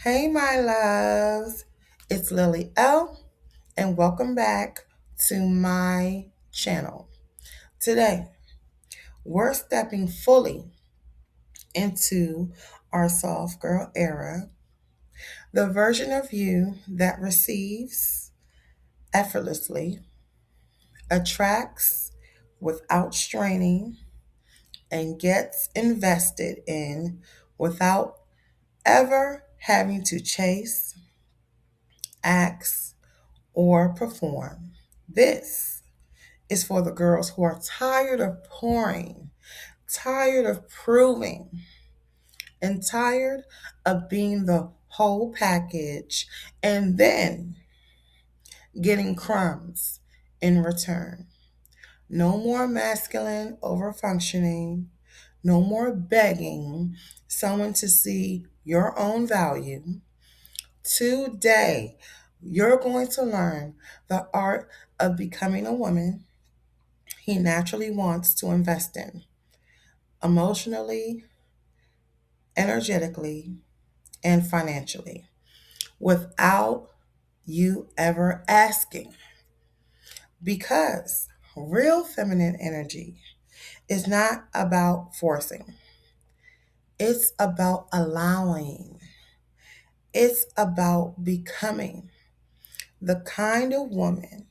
Hey, my loves. It's Lily L, and welcome back to my channel. Today, we're stepping fully into our soft girl era, the version of you that receives effortlessly, attracts without straining, and gets invested in without ever having to chase, ask, or perform. This is for the girls who are tired of pouring, tired of proving, and tired of being the whole package and then getting crumbs in return. No more masculine over functioning, no more begging someone to see your own value. Today, you're going to learn the art of becoming a woman he naturally wants to invest in emotionally, energetically, and financially without you ever asking. Because real feminine energy is not about forcing, it's about allowing, it's about becoming the kind of woman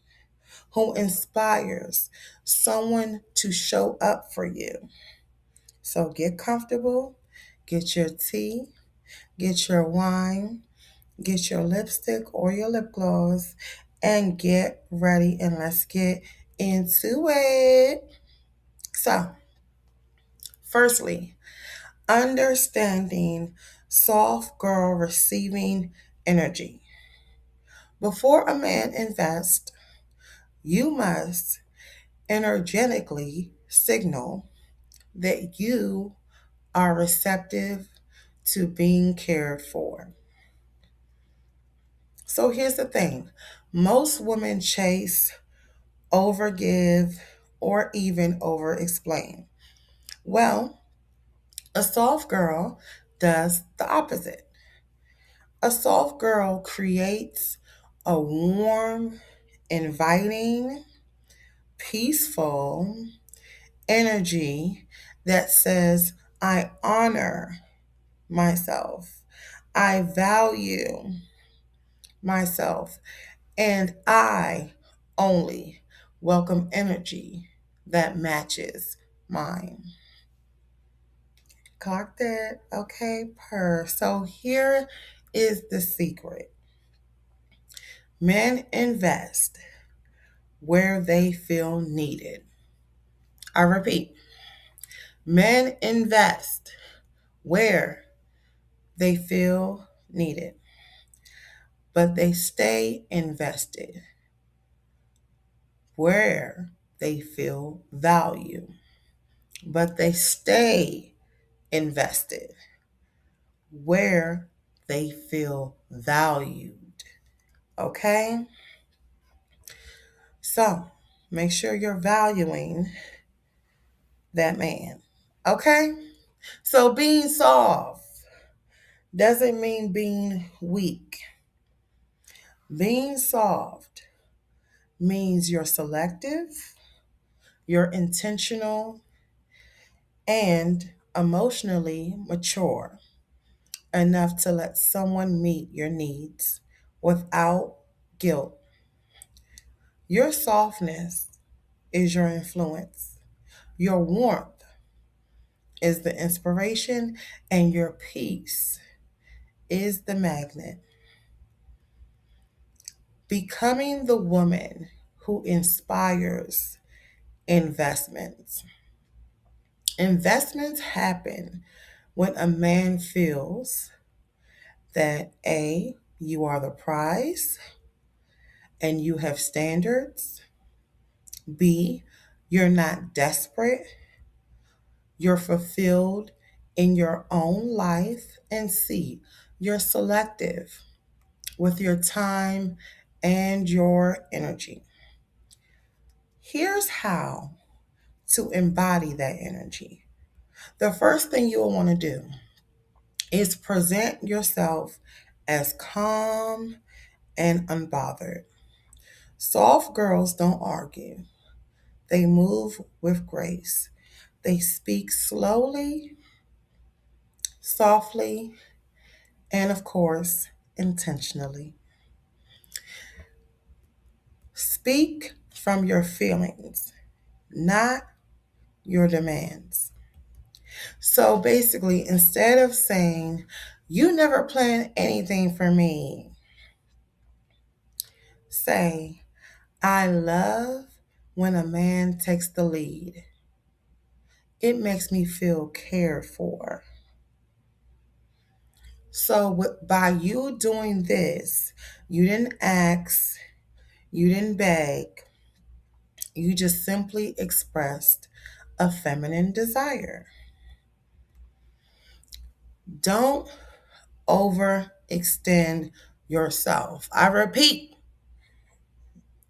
who inspires someone to show up for you. So get comfortable, get your tea, get your wine, get your lipstick or your lip gloss, and get ready and let's get into it. So, firstly, understanding soft girl receiving energy. Before a man invests, you must energetically signal that you are receptive to being cared for. So here's the thing, most women chase, overgive, or even over explain. Well, a soft girl does the opposite. A soft girl creates a warm, inviting, peaceful energy that says, I honor myself, I value myself, and I only welcome energy that matches mine. Clock that. Okay, So here is the secret. Men invest where they feel needed. I repeat, men invest where they feel needed, but they stay invested where they feel value, but they stay invested where they feel valued. Okay? So make sure you're valuing that man. Okay? So being soft doesn't mean being weak. Being soft means you're selective, you're intentional, and emotionally mature enough to let someone meet your needs without guilt. Your softness is your influence, your warmth is the inspiration, and your peace is the magnet. Becoming the woman who inspires investments. Investments happen when a man feels that A, you are the prize and you have standards. B, you're not desperate, you're fulfilled in your own life. And C, you're selective with your time and your energy. Here's how to embody that energy. The first thing you'll want to do is present yourself as calm and unbothered. Soft girls don't argue, they move with grace. They speak slowly, softly, and of course, intentionally. Speak from your feelings, not your demands. So basically, instead of saying, "You never plan anything for me," say, "I love when a man takes the lead. It makes me feel cared for." So, by you doing this, you didn't ask, you didn't beg, you just simply expressed a feminine desire. Don't overextend yourself. I repeat,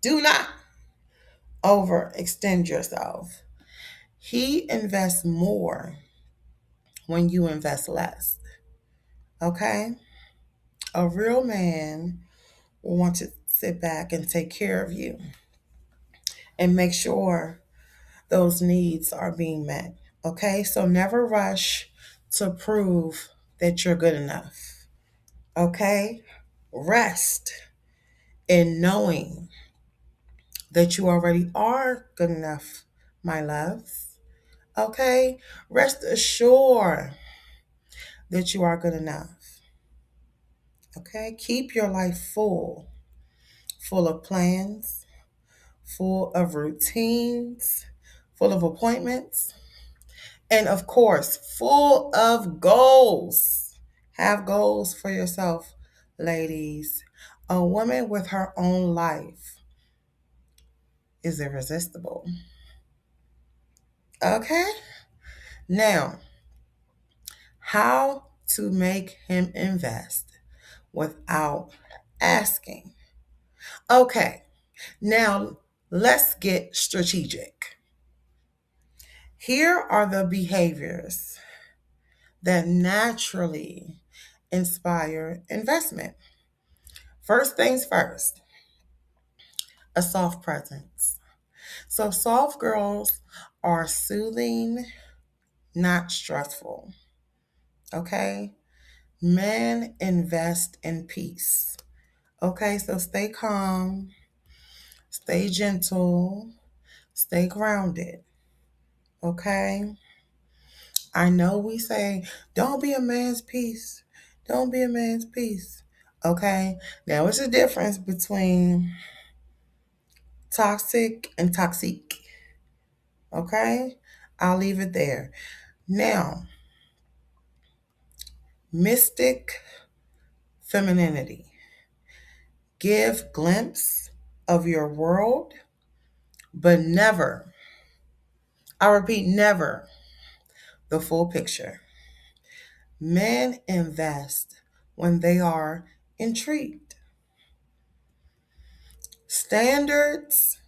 do not overextend yourself. He invests more when you invest less. Okay? A real man will want to sit back and take care of you and make sure those needs are being met. Okay? So never rush to prove that you're good enough. Okay? Rest in knowing that you already are good enough, my loves. Okay? Rest assured that you are good enough. Okay? Keep your life full, full of plans, full of routines, full of appointments, and of course, full of goals. Have goals for yourself, ladies. A woman with her own life is irresistible. Okay? Now, how to make him invest without asking. Okay, now let's get strategic. Here are the behaviors that naturally inspire investment. First things first, a soft presence. So, soft girls are soothing, not stressful. Okay? Men invest in peace. Okay, so stay calm, stay gentle, stay grounded. Okay? I know we say, don't be a man's peace. Don't be a man's peace. Okay? Now, what's the difference between toxic and toxic? Okay? I'll leave it there. Now, mystic femininity. Give glimpse of your world, but never, I repeat, never the full picture. Men invest when they are intrigued. Standards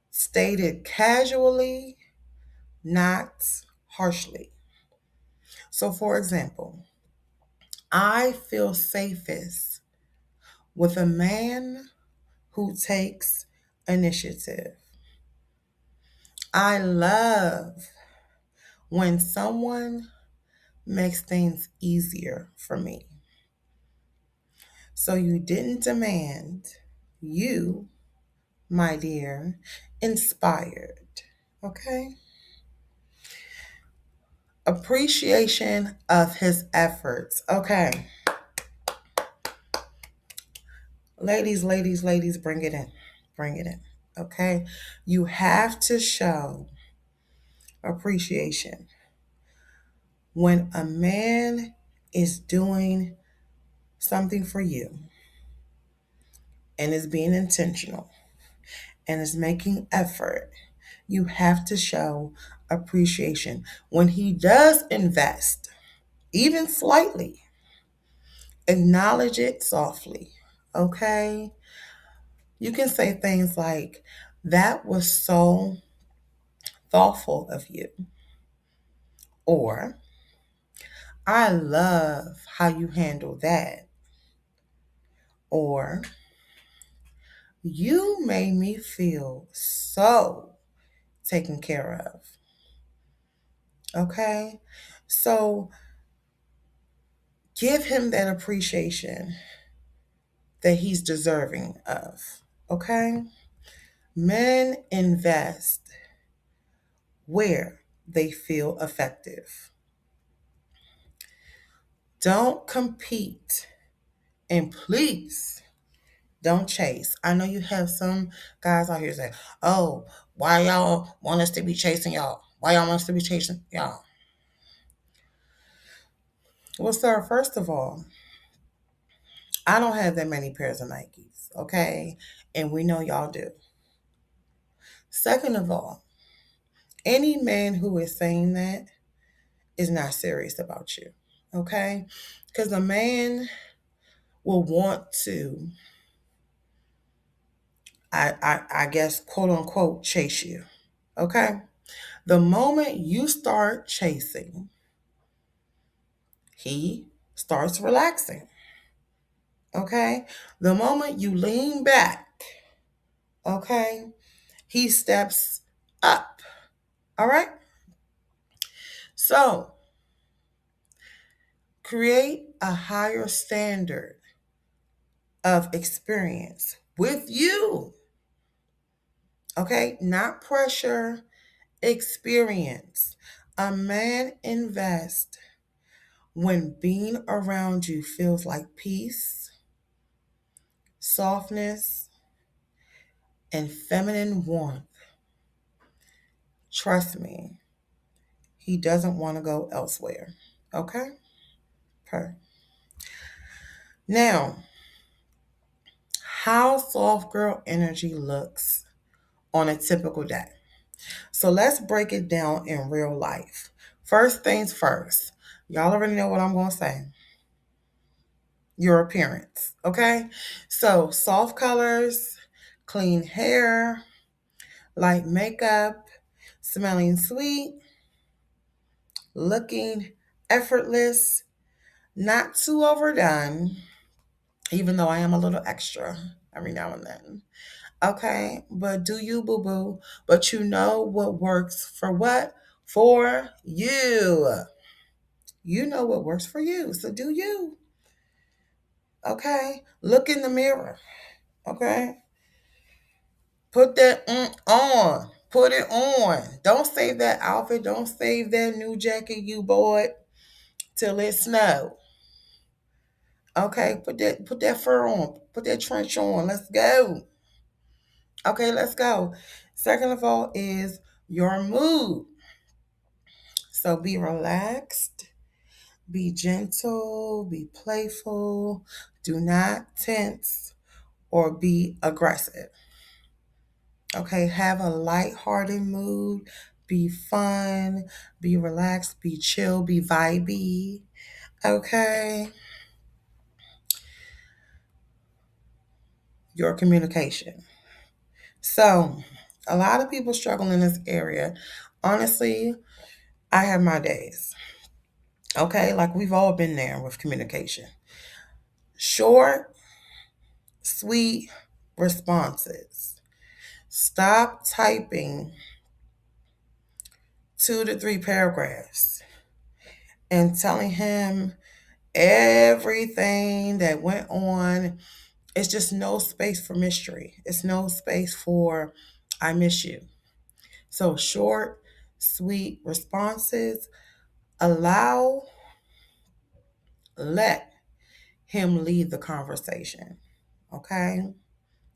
stated casually, not harshly. So, for example, I feel safest with a man who takes initiative. I love when someone makes things easier for me. So, you didn't demand, you, my dear, inspired. Okay? Appreciation of his efforts. Okay. Ladies, ladies, ladies, bring it in. Bring it in. Okay? You have to show appreciation when a man is doing something for you and is being intentional and is making effort. You have to show appreciation. When he does invest, even slightly, acknowledge it softly. Okay? You can say things like, "That was so thoughtful of you," or "I love how you handle that." Or, you made me feel so taken care of. Okay? So give him that appreciation that he's deserving of. Okay? Men invest where they feel effective. Don't compete, and please don't chase. I know you have some guys out here saying, "Oh, why y'all want us to be chasing y'all? Why y'all want us to be chasing y'all?" Well, sir, first of all, I don't have that many pairs of Nikes, okay? And we know y'all do. Second of all, any man who is saying that is not serious about you, okay? Because a man will want to, I guess, quote unquote, chase you, okay? The moment you start chasing, he starts relaxing, okay? The moment you lean back, okay, he steps up, all right? So create a higher standard of experience with you, okay? Not pressure, experience. A man invests when being around you feels like peace, softness, and feminine warmth. Trust me, he doesn't want to go elsewhere. Okay? Okay. Now, how soft girl energy looks on a typical day. So let's break it down in real life. First things first. Y'all already know what I'm going to say. Your appearance. Okay? So, soft colors, clean hair, light makeup, smelling sweet, looking effortless, not too overdone, even though I am a little extra every now and then. Okay, but do you, boo boo? But you know what works for what? For you. You know what works for you. So do you. Okay, look in the mirror. Okay, put that on. Put it on. Don't save that outfit. Don't save that new jacket you bought till it snow. Okay, put that fur on. Put that trench on. Let's go. Okay, let's go. Second of all is your mood. So be relaxed, be gentle, be playful. Do not tense or be aggressive. Okay, have a light-hearted mood. Be fun, be relaxed, be chill, be vibey. Okay, your communication. So, a lot of people struggle in this area. Honestly, I have my days. Okay, like we've all been there with communication. Short, sweet responses. Stop typing 2 to 3 paragraphs and telling him everything that went on. It's just no space for mystery. It's no space for I miss you. So short, sweet responses. Allow, let him lead the conversation. Okay?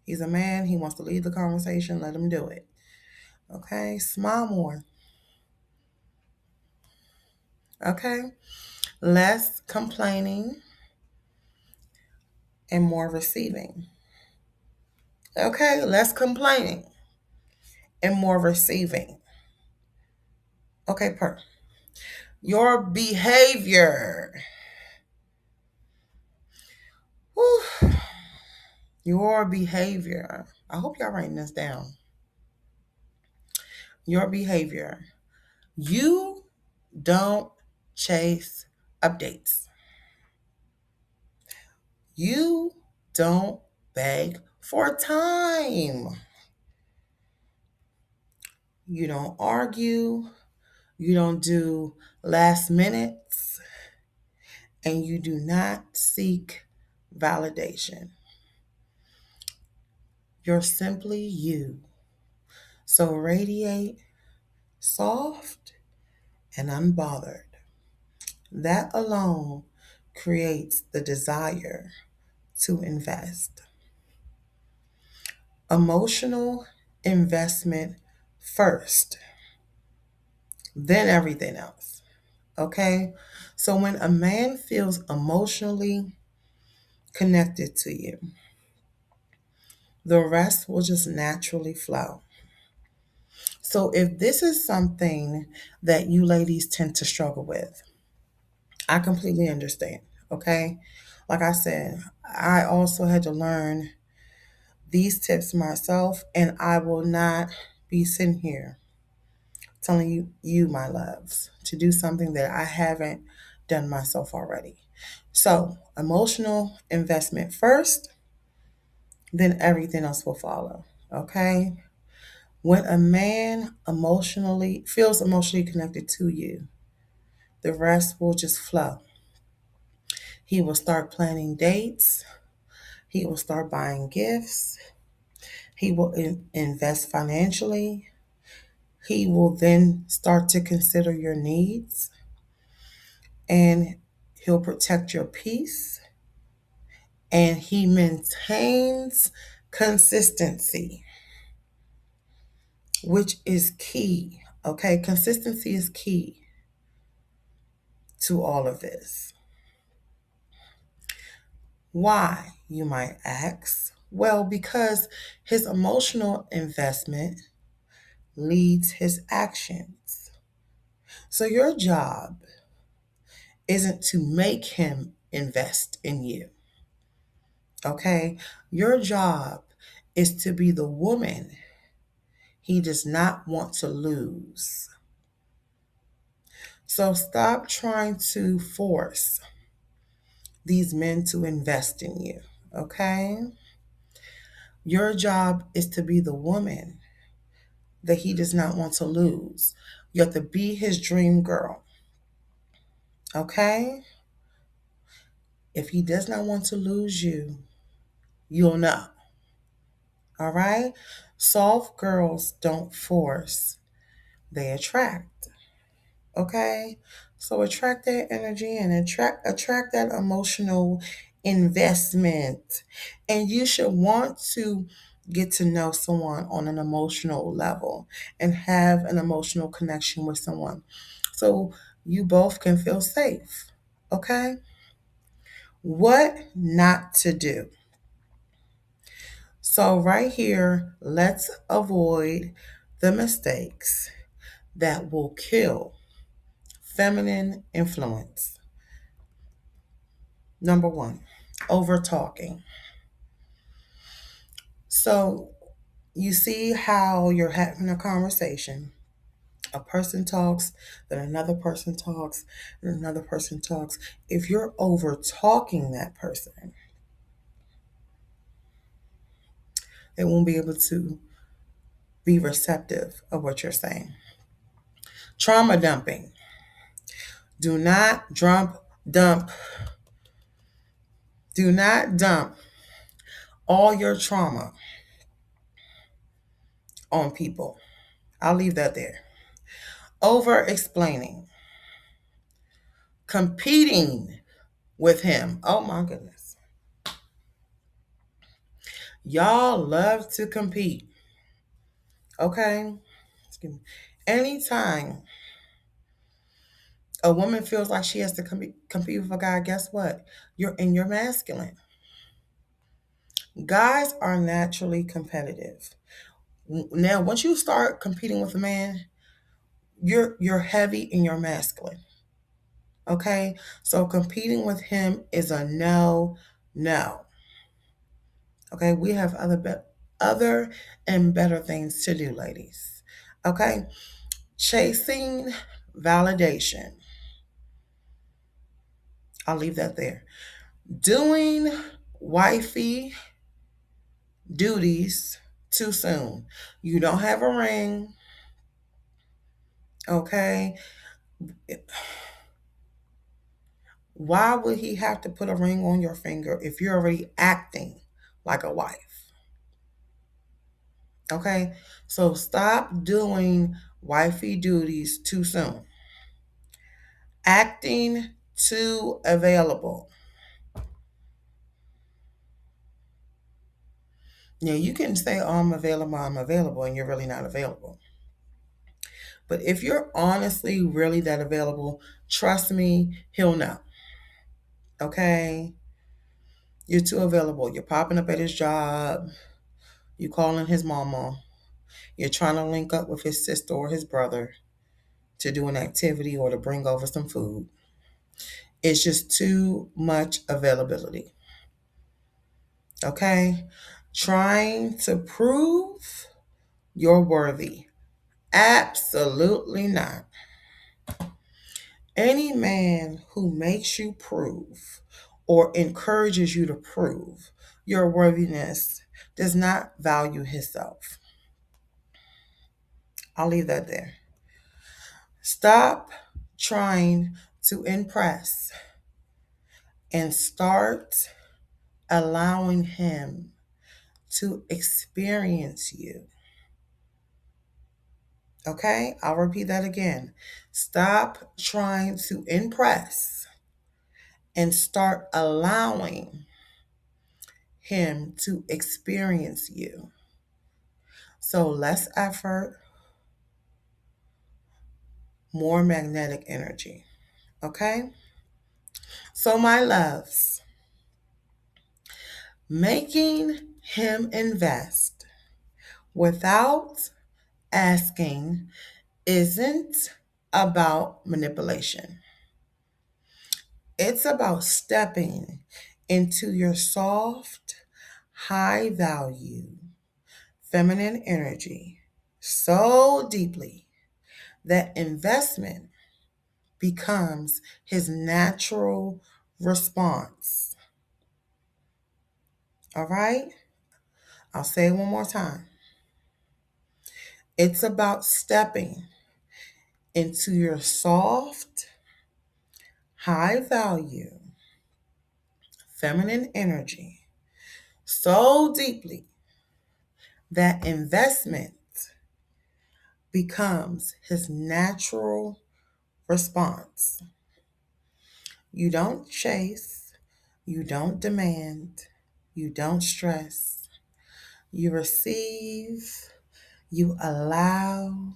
He's a man. He wants to lead the conversation. Let him do it. Okay? Smile more. Okay? Less complaining and more receiving. Okay? Less complaining and more receiving. Okay, your behavior. Whew. Your behavior. I hope y'all writing this down. Your behavior. You don't chase updates. You Don't beg for time. You don't argue. You don't do last minutes. And you do not seek validation. You're simply you. So radiate soft and unbothered. That alone creates the desire to invest. Emotional investment first, then everything else. Okay? So when a man feels emotionally connected to you, the rest will just naturally flow. So if this is something that you ladies tend to struggle with, I completely understand. Okay? Like I said, I also had to learn these tips myself, and I will not be sitting here telling you, my loves, to do something that I haven't done myself already. So, emotional investment first, then everything else will follow. Okay? When a man emotionally feels emotionally connected to you, the rest will just flow. He will start planning dates. He will start buying gifts. He will invest financially. He will then start to consider your needs, and he'll protect your peace, and he maintains consistency, which is key. Okay, consistency is key to all of this. Why, you might ask? Well, because his emotional investment leads his actions. So your job isn't to make him invest in you. Okay? Your job is to be the woman he does not want to lose. So stop trying to force these men to invest in you. Okay? Your job is to be the woman that he does not want to lose. You have to be his dream girl. Okay? If he does not want to lose you, you'll know. All right? Soft girls don't force, they attract. Okay? So attract that energy and attract that emotional investment. And you should want to get to know someone on an emotional level and have an emotional connection with someone. So you both can feel safe. Okay? What not to do. So, right here, let's avoid the mistakes that will kill feminine influence. Number one, over talking. So, you see how you're having a conversation. A person talks, then another person talks, and another person talks. If you're over talking that person, they won't be able to be receptive of what you're saying. Trauma dumping. Do not dump, do not dump all your trauma on people. I'll leave that there. Over explaining, competing with him. Oh my goodness. Y'all love to compete. Okay? Excuse me. Anytime a woman feels like she has to compete with a guy, guess what? You're in your masculine. Guys are naturally competitive. Now, once you start competing with a man, you're heavy in your masculine. Okay? So competing with him is a no, no. Okay? We have other and better things to do, ladies. Okay? Chasing validation. I'll leave that there. Doing wifey duties too soon. You don't have a ring, okay? Why would he have to put a ring on your finger if you're already acting like a wife? Okay? So stop doing wifey duties too soon. Acting too available. Now, you can say, oh, I'm available, and you're really not available. But if you're honestly really that available, trust me, he'll know. Okay? You're too available. You're popping up at his job. You calling his mama. You're trying to link up with his sister or his brother to do an activity or to bring over some food. It's just too much availability. Okay? Trying to prove you're worthy. Absolutely not. Any man who makes you prove or encourages you to prove your worthiness does not value himself. I'll leave that there. Stop trying to impress and start allowing him to experience you. Okay? I'll repeat that again. Stop trying to impress and start allowing him to experience you. So less effort, more magnetic energy. Okay? So, my loves, making him invest without asking isn't about manipulation. It's about stepping into your soft, high value, feminine energy so deeply that investment becomes his natural response. All right? I'll say it one more time. It's about stepping into your soft, high value, feminine energy so deeply that investment becomes his natural response. You don't chase, you don't demand, you don't stress. You receive, you allow,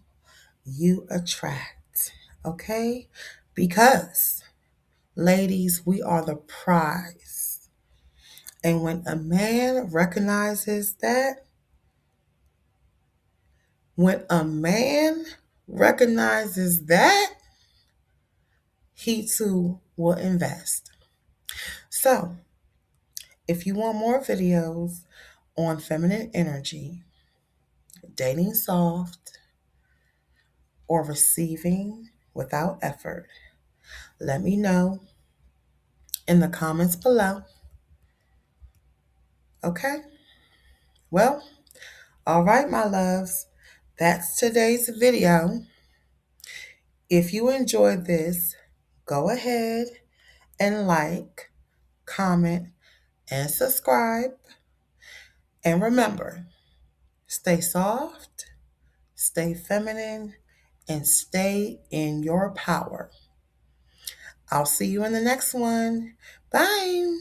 you attract. Okay? Because, ladies, we are the prize. And when a man recognizes that, when a man recognizes that, he too will invest. So, if you want more videos on feminine energy, dating soft, or receiving without effort, let me know in the comments below. Okay? Well, all right, my loves. That's today's video. If you enjoyed this, go ahead and like, comment, and subscribe. And remember, stay soft, stay feminine, and stay in your power. I'll see you in the next one. Bye.